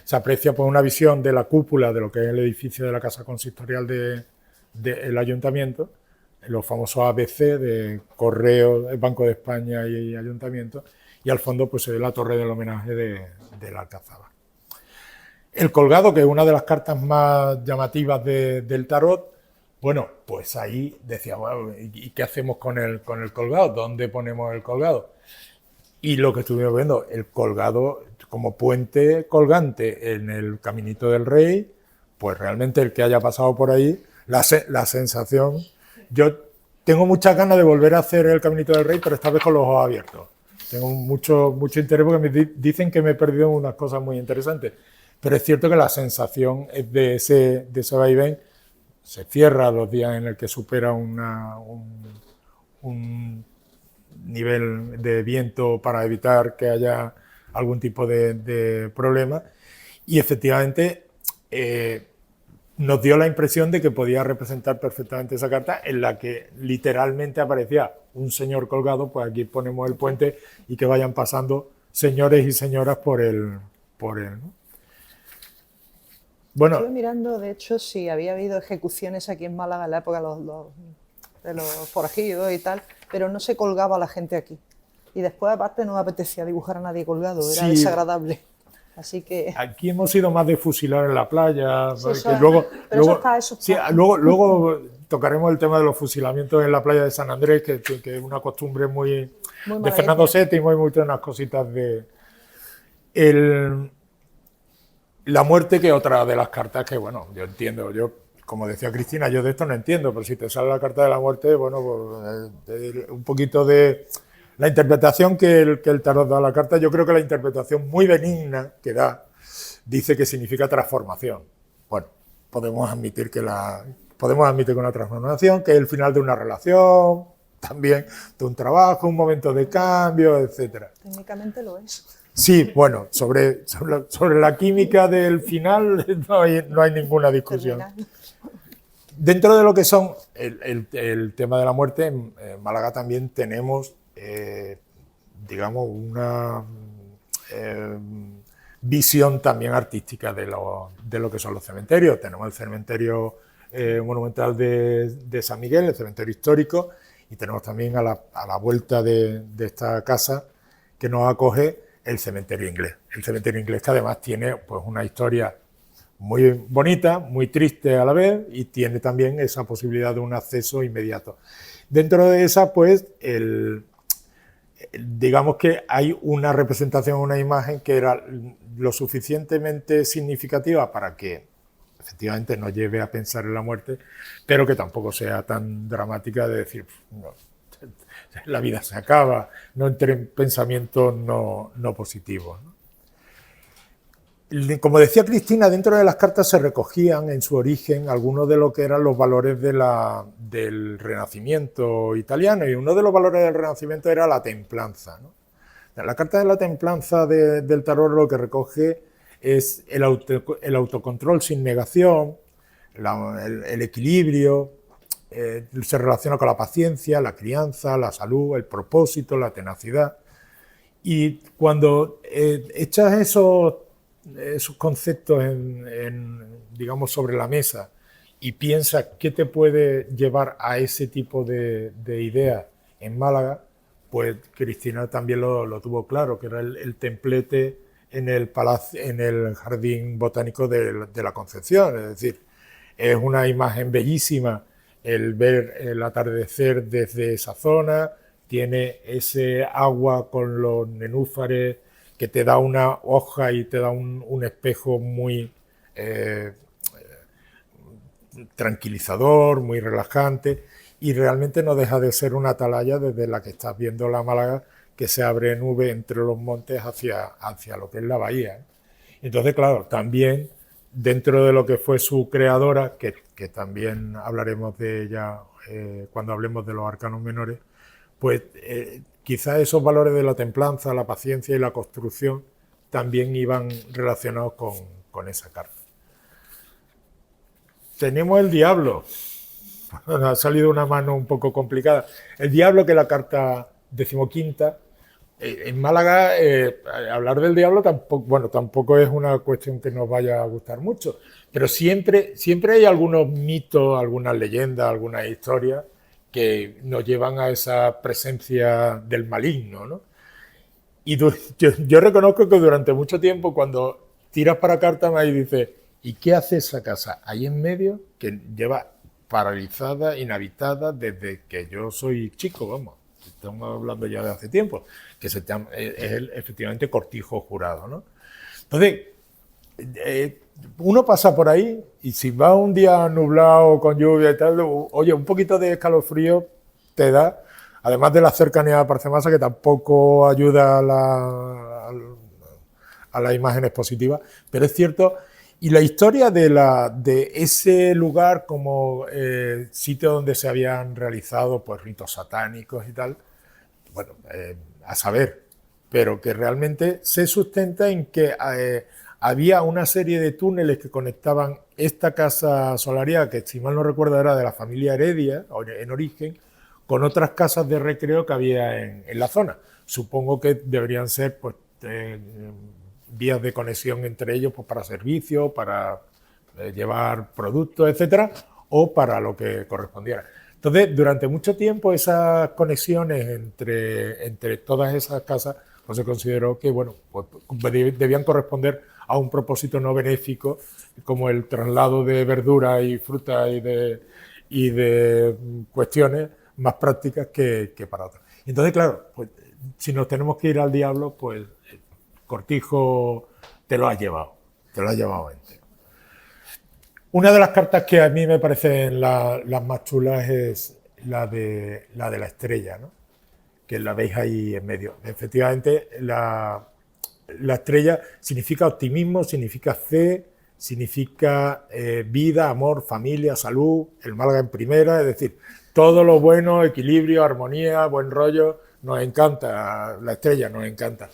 Speaker 2: Se aprecia pues, una visión de la cúpula de lo que es el edificio de la Casa Consistorial del Ayuntamiento, los famosos ABC de Correo, Banco de España y Ayuntamiento, y al fondo pues, se ve la torre del homenaje de la Alcazaba. El colgado, que es una de las cartas más llamativas del tarot, bueno, pues ahí decía, bueno, ¿y qué hacemos con el colgado? ¿Dónde ponemos el colgado? Y lo que estuvimos viendo, el colgado como puente colgante en el Caminito del Rey, pues realmente el que haya pasado por ahí, la sensación... Yo tengo muchas ganas de volver a hacer el Caminito del Rey, pero esta vez con los ojos abiertos. Tengo mucho interés porque me dicen que me he perdido unas cosas muy interesantes, pero es cierto que la sensación es de ese vaivén. Se cierra los días en el que supera un nivel de viento para evitar que haya algún tipo de problema y efectivamente nos dio la impresión de que podía representar perfectamente esa carta en la que literalmente aparecía un señor colgado, pues aquí ponemos el puente y que vayan pasando señores y señoras por él, ¿no? Bueno,
Speaker 3: estuve mirando, de hecho, si había habido ejecuciones aquí en Málaga en la época de los forajidos y tal, pero no se colgaba a la gente aquí. Y después, aparte, no me apetecía dibujar a nadie colgado, era desagradable. Así que...
Speaker 2: Aquí hemos ido más de fusilar en la playa.
Speaker 3: Sí,
Speaker 2: luego tocaremos el tema de los fusilamientos en la playa de San Andrés, que es una costumbre muy de Fernando VII y muy unas cositas de... La muerte, que otra de las cartas que, bueno, yo entiendo, como decía Cristina, yo de esto no entiendo, pero si te sale la carta de la muerte, bueno, pues un poquito de la interpretación que el tarot da a la carta, yo creo que la interpretación muy benigna que da, dice que significa transformación. Bueno, podemos admitir que una transformación, que es el final de una relación, también de un trabajo, un momento de cambio, etcétera.
Speaker 3: Técnicamente lo es.
Speaker 2: Sí, bueno, sobre la química del final no hay ninguna discusión. Dentro de lo que son el tema de la muerte, en Málaga también tenemos, digamos, visión también artística de lo que son los cementerios. Tenemos el cementerio monumental de San Miguel, el cementerio histórico, y tenemos también a la vuelta de esta casa que nos acoge el cementerio inglés. El cementerio inglés, que además tiene pues una historia muy bonita, muy triste a la vez, y tiene también esa posibilidad de un acceso inmediato. Dentro de esa, pues, digamos que hay una representación, una imagen que era lo suficientemente significativa para que efectivamente nos lleve a pensar en la muerte, pero que tampoco sea tan dramática de decir, no, la vida se acaba, no entre en pensamientos no positivos, ¿no? Como decía Cristina, dentro de las cartas se recogían en su origen algunos de lo que eran los valores del Renacimiento italiano, y uno de los valores del Renacimiento era la templanza, ¿no? La carta de la templanza del tarot lo que recoge es el autocontrol sin negación, el equilibrio, se relaciona con la paciencia, la crianza, la salud, el propósito, la tenacidad. Y cuando echas esos conceptos digamos, sobre la mesa y piensas qué te puede llevar a ese tipo de ideas en Málaga, pues Cristina también lo tuvo claro, que era el templete en el Jardín Botánico de la Concepción. Es decir, es una imagen bellísima el ver el atardecer desde esa zona, tiene ese agua con los nenúfares que te da una hoja y te da un espejo muy tranquilizador, muy relajante, y realmente no deja de ser una atalaya desde la que estás viendo la Málaga, que se abre nube entre los montes hacia lo que es la bahía. Entonces, claro, también dentro de lo que fue su creadora, que también hablaremos de ella cuando hablemos de los arcanos menores, pues quizás esos valores de la templanza, la paciencia y la construcción también iban relacionados con esa carta. Tenemos el diablo. Bueno, ha salido una mano un poco complicada. El diablo, que es la carta 15ª. En Málaga, hablar del diablo tampoco es una cuestión que nos vaya a gustar mucho, pero siempre hay algunos mitos, algunas leyendas, algunas historias que nos llevan a esa presencia del maligno, ¿no? Y yo reconozco que durante mucho tiempo, cuando tiras para Cártama y dices, ¿y qué hace esa casa ahí en medio que lleva paralizada, inhabitada desde que yo soy chico, vamos? Estamos hablando ya de hace tiempo, que es efectivamente Cortijo Jurado, ¿no? Entonces, uno pasa por ahí y si va un día nublado con lluvia y tal, oye, un poquito de escalofrío te da, además de la cercanía a Parcemasa, que tampoco ayuda a las imágenes positivas, pero es cierto. Y la historia de ese lugar como sitio donde se habían realizado pues ritos satánicos y tal, bueno, a saber, pero que realmente se sustenta en que había una serie de túneles que conectaban esta casa solariega, que si mal no recuerdo era de la familia Heredia, en origen, con otras casas de recreo que había en la zona. Supongo que deberían ser pues vías de conexión entre ellos pues, para servicios, para llevar productos, etcétera, o para lo que correspondiera. Entonces, durante mucho tiempo esas conexiones entre todas esas casas pues se consideró que bueno, pues, debían corresponder a un propósito no benéfico, como el traslado de verduras y frutas y de cuestiones más prácticas que para otras. Entonces, claro, pues, si nos tenemos que ir al diablo, pues Cortijo te lo has llevado entero. Una de las cartas que a mí me parecen las más chulas es la de la estrella, ¿no? Que la veis ahí en medio. Efectivamente, la estrella significa optimismo, significa fe, significa vida, amor, familia, salud, el Málaga en primera, es decir, todo lo bueno, equilibrio, armonía, buen rollo, nos encanta, la estrella nos encanta.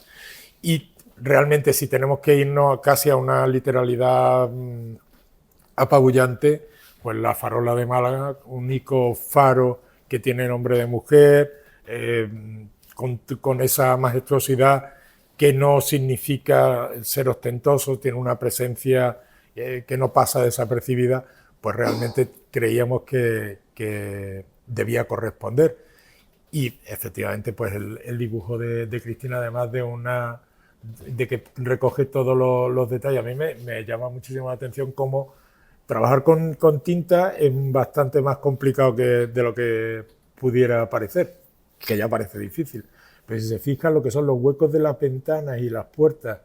Speaker 2: Y realmente si tenemos que irnos casi a una literalidad apabullante, pues la farola de Málaga, único faro que tiene nombre de mujer, con esa majestuosidad que no significa ser ostentoso, tiene una presencia que no pasa desapercibida, pues realmente creíamos que debía corresponder. Y efectivamente, pues el dibujo de Cristina, además de que recoge todos los detalles, a mí me llama muchísimo la atención cómo trabajar con tinta es bastante más complicado de lo que pudiera parecer, que ya parece difícil. Pero si se fijan lo que son los huecos de las ventanas y las puertas,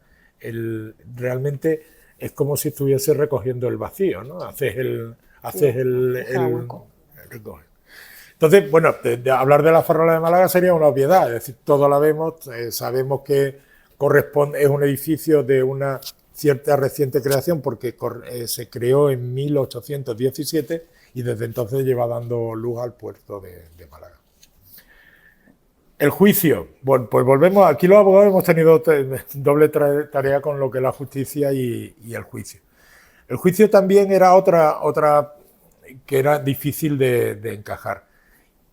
Speaker 2: realmente es como si estuviese recogiendo el vacío, ¿no? Haces el recoge. Entonces, bueno, hablar de la farola de Málaga sería una obviedad, es decir, todos la vemos, sabemos que es un edificio de una cierta reciente creación porque se creó en 1817 y desde entonces lleva dando luz al puerto de Málaga. El juicio, bueno, pues volvemos, aquí los abogados hemos tenido doble tarea con lo que es la justicia y el juicio. El juicio también era otra que era difícil de encajar.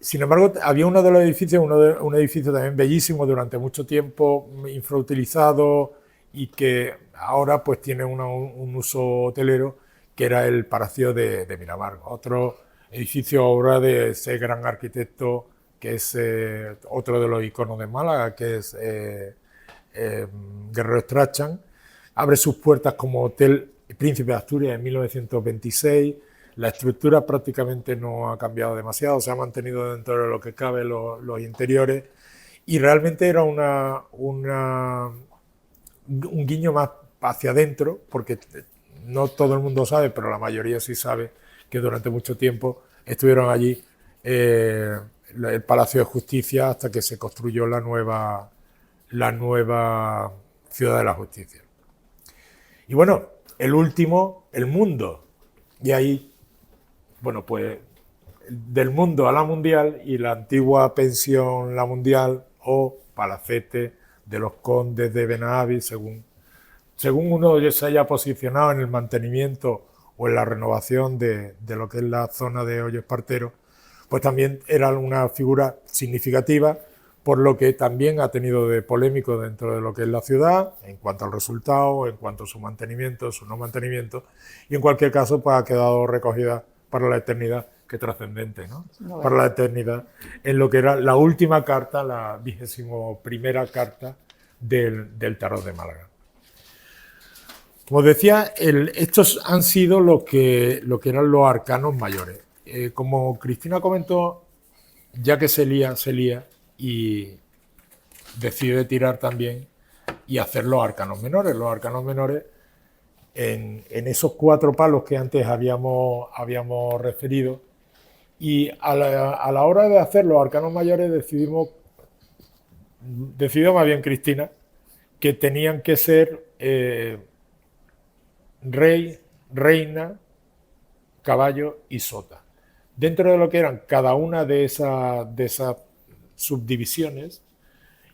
Speaker 2: Sin embargo, había uno de los edificios, un edificio también bellísimo durante mucho tiempo, infrautilizado y que ahora pues tiene un uso hotelero, que era el Palacio de Miramar. Otro edificio, obra de ese gran arquitecto que es otro de los iconos de Málaga, que es Guerrero Strachan. Abre sus puertas como Hotel Príncipe de Asturias en 1926. La estructura prácticamente no ha cambiado demasiado, se ha mantenido dentro de lo que cabe los interiores y realmente era un guiño más hacia adentro, porque no todo el mundo sabe, pero la mayoría sí sabe que durante mucho tiempo estuvieron allí el Palacio de Justicia hasta que se construyó la nueva Ciudad de la Justicia. Y bueno, el último, el Mundo, y ahí bueno, pues del Mundo a la Mundial y la antigua pensión La Mundial o palacete de los condes de Benahavís, según uno se haya posicionado en el mantenimiento o en la renovación de lo que es la zona de Hoyo Espartero, pues también era una figura significativa, por lo que también ha tenido de polémico dentro de lo que es la ciudad, en cuanto al resultado, en cuanto a su mantenimiento, su no mantenimiento, y en cualquier caso pues ha quedado recogida para la eternidad, qué trascendente, ¿no? Para la eternidad, en lo que era la última carta, la 21ª carta del Tarot de Málaga. Como decía, estos han sido lo que eran los arcanos mayores. Como Cristina comentó, ya que se lía y decide tirar también y hacer los arcanos menores. Los arcanos menores en esos 4 palos que antes habíamos referido, y a la hora de hacer los arcanos mayores decidió más bien Cristina que tenían que ser rey, reina, caballo y sota. Dentro de lo que eran cada una de esas subdivisiones,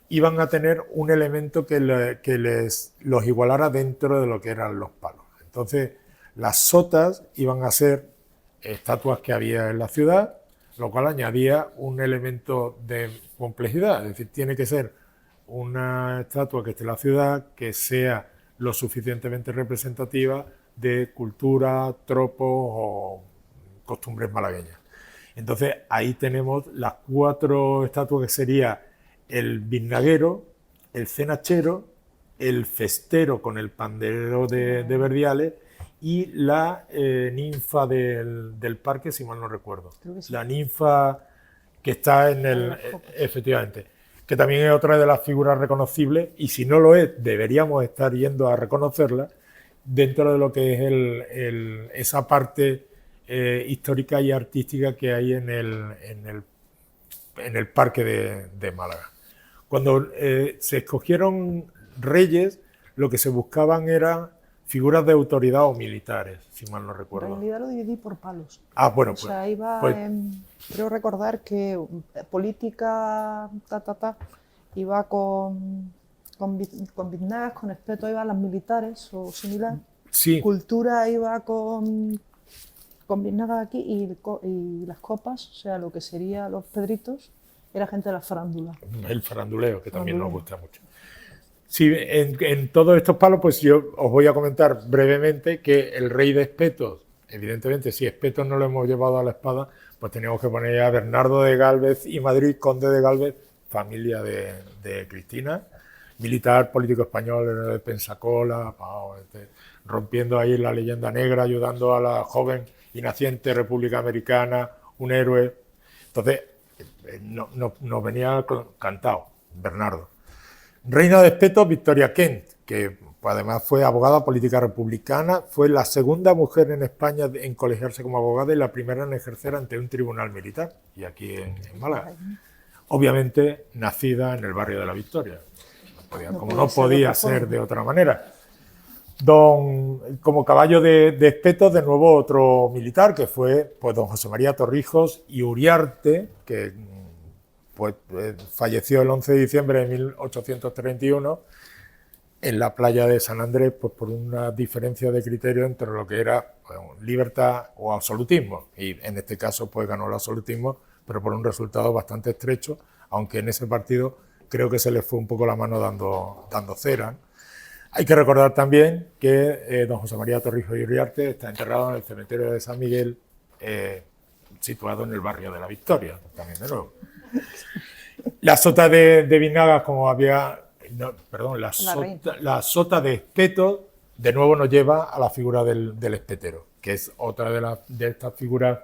Speaker 2: iban a tener un elemento que los igualara dentro de lo que eran los palos. Entonces, las sotas iban a ser estatuas que había en la ciudad, lo cual añadía un elemento de complejidad. Es decir, tiene que ser una estatua que esté en la ciudad, que sea lo suficientemente representativa de cultura, tropos o costumbres malagueñas. Entonces, ahí tenemos las 4 estatuas que sería el biznaguero, el cenachero, el festero con el pandero de Verdiales y la ninfa del parque, si mal no recuerdo. Sí. La ninfa que está en efectivamente, que también es otra de las figuras reconocibles, y si no lo es, deberíamos estar yendo a reconocerla dentro de lo que es esa parte histórica y artística que hay en el parque de Málaga. Cuando se escogieron reyes, lo que se buscaban eran figuras de autoridad o militares, si mal no recuerdo.
Speaker 3: En realidad lo dividí por palos.
Speaker 2: Ah, bueno,
Speaker 3: o sea, iba, creo recordar que política, iba con biznagas, con espeto iban las militares o similar.
Speaker 2: Sí.
Speaker 3: Cultura iba con biznagas aquí y las copas, o sea, lo que serían los pedritos, era gente de la farándula.
Speaker 2: El faranduleo, que también nos gusta mucho. Sí, en todos estos palos, pues yo os voy a comentar brevemente que el rey de Espetos, evidentemente, si Espetos no lo hemos llevado a la espada, pues teníamos que poner a Bernardo de Gálvez y Madrid, conde de Gálvez, familia de Cristina, militar, político español, de Pensacola, rompiendo ahí la leyenda negra, ayudando a la joven y naciente República Americana, un héroe. Entonces, nos venía cantado Bernardo. Reina de Espetos, Victoria Kent, que pues, además fue abogada política republicana, fue la segunda mujer en España en colegiarse como abogada y la primera en ejercer ante un tribunal militar, y aquí en Málaga. Obviamente nacida en el barrio de la Victoria, como no podía ser de otra manera. Como caballo de Espetos, de nuevo otro militar, que fue pues, don José María Torrijos y Uriarte, que pues, falleció el 11 de diciembre de 1831 en la playa de San Andrés, pues, por una diferencia de criterio entre lo que era pues, libertad o absolutismo. Y en este caso pues, ganó el absolutismo, pero por un resultado bastante estrecho, aunque en ese partido creo que se le fue un poco la mano dando cera. Hay que recordar también que don José María Torrijos y Uriarte está enterrado en el cementerio de San Miguel, situado en el barrio de la Victoria, también de nuevo. La sota de Vinagas, como había... No, perdón, la sota de Espetos, de nuevo nos lleva a la figura del espetero, que es otra de estas figuras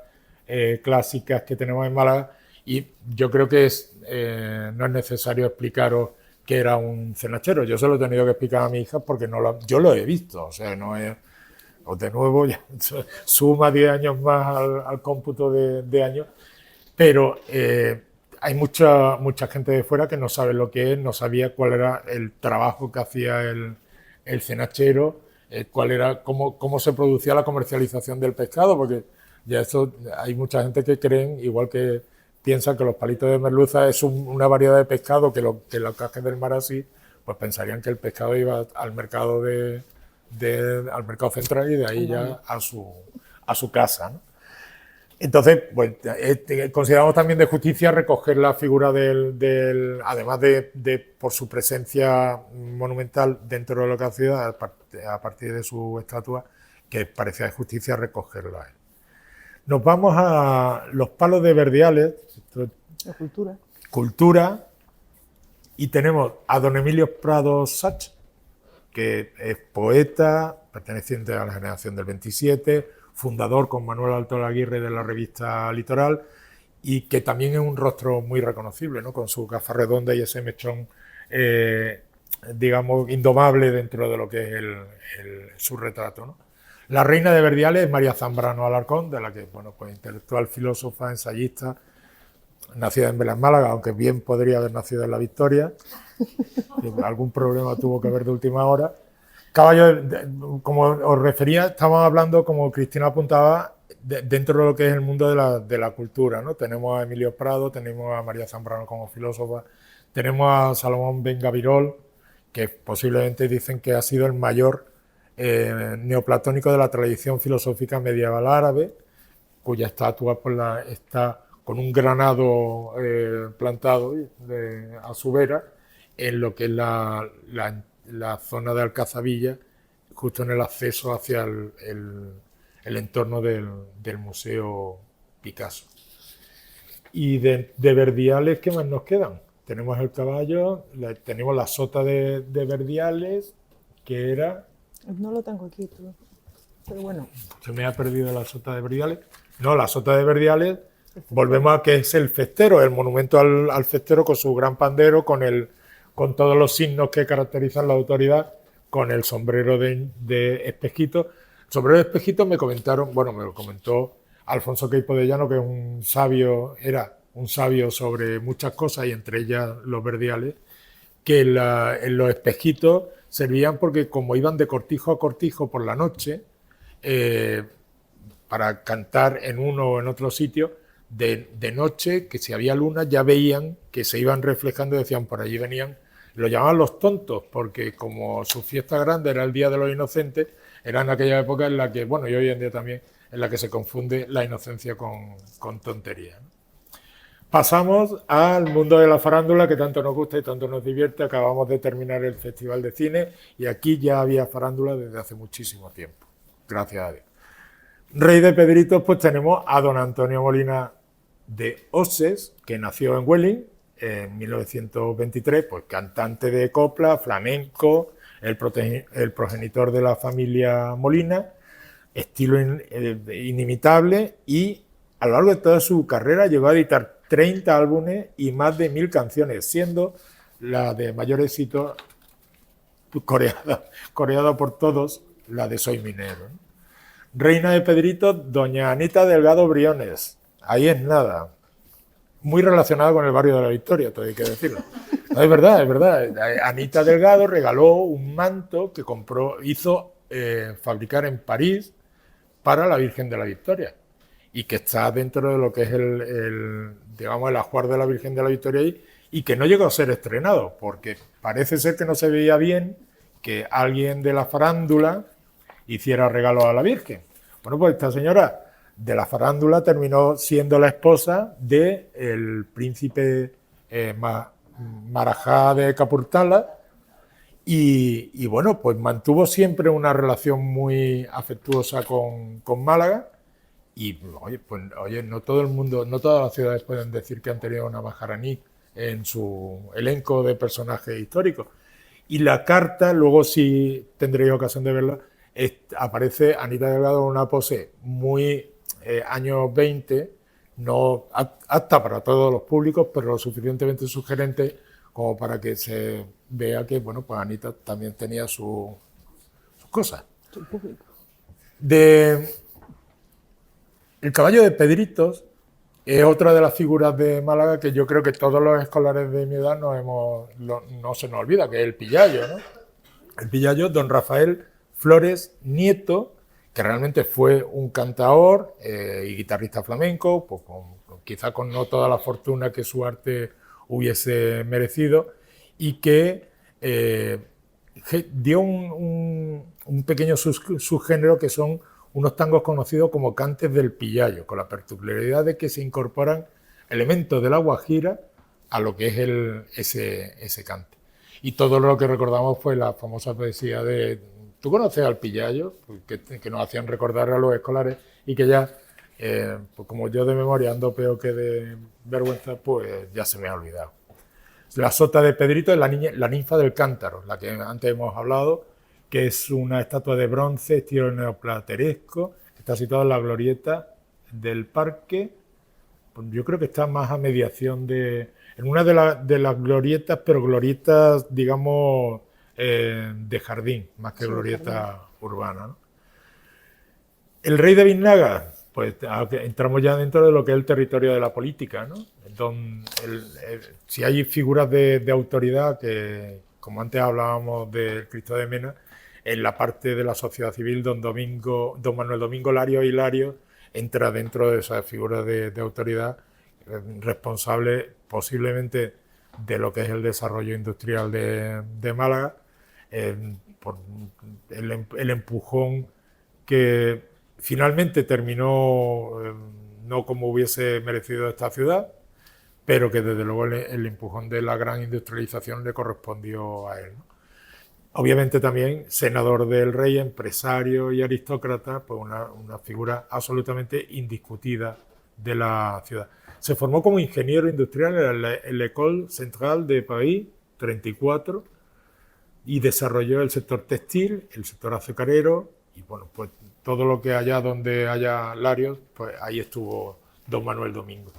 Speaker 2: clásicas que tenemos en Málaga, y yo creo que no es necesario explicaros que era un cenachero. Yo se lo he tenido que explicar a mi hija porque yo lo he visto, o sea, no es... De nuevo, ya suma 10 años más al cómputo de años, pero hay mucha gente de fuera que no sabe lo que es, no sabía cuál era el trabajo que hacía el cenachero, cómo se producía la comercialización del pescado, porque ya eso hay mucha gente que creen, igual que piensan que los palitos de merluza es una variedad de pescado que los cajes del mar así, pues pensarían que el pescado iba al mercado al mercado central y de ahí ya a su casa, ¿no? Entonces, pues, consideramos también de justicia recoger la figura además por su presencia monumental dentro de la ciudad, a partir de su estatua, que parecía de justicia recogerla. Nos vamos a los palos de Verdiales,
Speaker 3: la cultura.
Speaker 2: Cultura, y tenemos a don Emilio Prado Sach, que es poeta, perteneciente a la generación del 27, fundador con Manuel Alto Aguirre de la revista Litoral, y que también es un rostro muy reconocible, ¿no? Con su gafa redonda y ese mechón, digamos, indomable dentro de lo que es su retrato, ¿no? La reina de Verdiales es María Zambrano Alarcón, de la que, bueno, pues intelectual, filósofa, ensayista, nacida en Vélez, Málaga, aunque bien podría haber nacido en La Victoria. Algún problema tuvo que haber de última hora. Caballo, como os refería, estamos hablando, como Cristina apuntaba, dentro de lo que es el mundo de la cultura, ¿no? Tenemos a Emilio Prado, tenemos a María Zambrano como filósofa, tenemos a Salomón Ben Gabirol, que posiblemente dicen que ha sido el mayor neoplatónico de la tradición filosófica medieval árabe, cuya estatua pues, está con un granado plantado a su vera en lo que es la zona de Alcazabilla, justo en el acceso hacia el entorno del Museo Picasso. Y de Verdiales, ¿qué más nos quedan? Tenemos el caballo, tenemos la sota de Verdiales, que era...
Speaker 3: No lo tengo aquí, pero bueno.
Speaker 2: Se me ha perdido la sota de Verdiales. No, la sota de Verdiales, volvemos a que es el festero, el monumento al festero con su gran pandero, con todos los signos que caracterizan la autoridad, con el sombrero de espejito. El sombrero de espejito me lo comentó Alfonso Queipo de Llano, que era un sabio sobre muchas cosas, y entre ellas los Verdiales, que en los espejitos servían porque como iban de cortijo a cortijo por la noche, para cantar en uno o en otro sitio, de noche, que si había luna ya veían que se iban reflejando y decían, por allí venían, lo llamaban los tontos, porque como su fiesta grande era el Día de los Inocentes, era en aquella época en la que, bueno, y hoy en día también, en la que se confunde la inocencia con tontería, ¿no? pasamos al mundo de la farándula que tanto nos gusta y tanto nos divierte. Acabamos de terminar el Festival de Cine y aquí ya había farándula desde hace muchísimo tiempo, gracias a Dios. Rey de Pedritos, pues tenemos a don Antonio Molina de Oses, que nació en Huelin en 1923, pues cantante de copla, flamenco, el progenitor de la familia Molina, estilo inimitable, y a lo largo de toda su carrera llegó a editar 30 álbumes y más de 1000 canciones, siendo la de mayor éxito coreada por todos, la de Soy Minero. Reina de Pedritos, doña Anita Delgado Briones. Ahí es nada. Muy relacionada con el barrio de la Victoria, todo hay que decirlo. No, es verdad, es verdad. Anita Delgado regaló un manto que hizo fabricar en París para la Virgen de la Victoria y que está dentro de lo que es digamos, el ajuar de la Virgen de la Victoria ahí, y que no llegó a ser estrenado porque parece ser que no se veía bien que alguien de la farándula hiciera regalo a la Virgen. Bueno, pues esta señora de la farándula terminó siendo la esposa del príncipe Marajá de Capurtala y bueno, pues mantuvo siempre una relación muy afectuosa con Málaga y oye, no todo el mundo, no todas las ciudades pueden decir que han tenido una maharaní en su elenco de personajes históricos. Y la carta, luego sí tendréis ocasión de verla, aparece Anita Delgado en una pose muy años 20, no apta para todos los públicos, pero lo suficientemente sugerente como para que se vea que, bueno, pues Anita también tenía sus cosas.
Speaker 3: Su público.
Speaker 2: El caballo de Pedritos es otra de las figuras de Málaga que yo creo que todos los escolares de mi edad no se nos olvida, que es el Pillayo, ¿no? El Pillayo, don Rafael Flores Nieto, que realmente fue un cantaor y guitarrista flamenco, pues quizá con no toda la fortuna que su arte hubiese merecido, y que dio un pequeño subgénero que son unos tangos conocidos como cantes del Pillayo, con la particularidad de que se incorporan elementos de la guajira a lo que es ese cante. Y todo lo que recordamos fue la famosa poesía de ¿tú conoces al Pillayo? Que nos hacían recordar a los escolares y que ya, pues como yo de memoria ando peor que de vergüenza, pues ya se me ha olvidado. La sota de Pedrito es la ninfa del cántaro, la que antes hemos hablado, que es una estatua de bronce estilo neoplateresco, que está situada en la glorieta del parque. Pues yo creo que está más a mediación en una de las glorietas, pero glorietas, digamos, de jardín, más que glorieta urbana, ¿no? El rey de Biznaga, pues entramos ya dentro de lo que es el territorio de la política, ¿no? Si hay figuras de autoridad, que como antes hablábamos del Cristo de Mena, en la parte de la sociedad civil, don Manuel Domingo Lario Hilario entra dentro de esas figuras de autoridad, responsable posiblemente de lo que es el desarrollo industrial de Málaga, por el empujón que finalmente terminó no como hubiese merecido esta ciudad, pero que desde luego el empujón de la gran industrialización le correspondió a él, ¿no? Obviamente también senador del rey, empresario y aristócrata, pues una figura absolutamente indiscutida de la ciudad. Se formó como ingeniero industrial en la École Centrale de París, 34, y desarrolló el sector textil, el sector azucarero, y bueno, pues todo lo que haya donde haya larios, pues ahí estuvo don Manuel Domingo.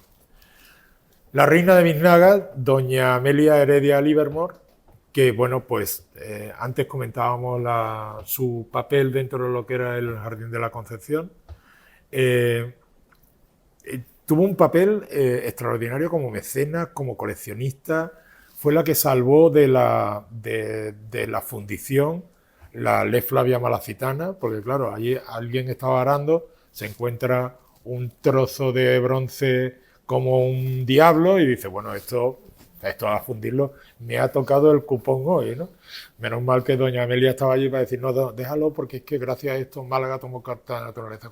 Speaker 2: La reina de Biznaga, doña Amelia Heredia Livermore, que bueno, pues antes comentábamos su papel dentro de lo que era el Jardín de la Concepción. Tuvo un papel extraordinario como mecenas, como coleccionista. Fue la que salvó de la fundición la Ley Flavia Malacitana, porque claro, allí alguien estaba arando, se encuentra un trozo de bronce como un diablo y dice, bueno, esto a fundirlo, me ha tocado el cupón hoy, ¿no? Menos mal que doña Amelia estaba allí para decir, no, déjalo, porque es que gracias a esto Málaga tomó carta de naturaleza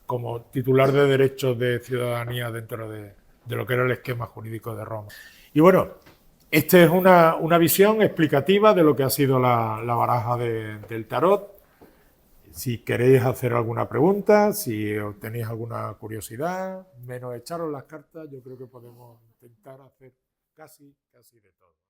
Speaker 2: como titular de derechos de ciudadanía dentro de de lo que era el esquema jurídico de Roma. Y bueno, esta es una visión explicativa de lo que ha sido la baraja del tarot. Si queréis hacer alguna pregunta, si tenéis alguna curiosidad, menos echaros las cartas, yo creo que podemos intentar hacer casi de todo.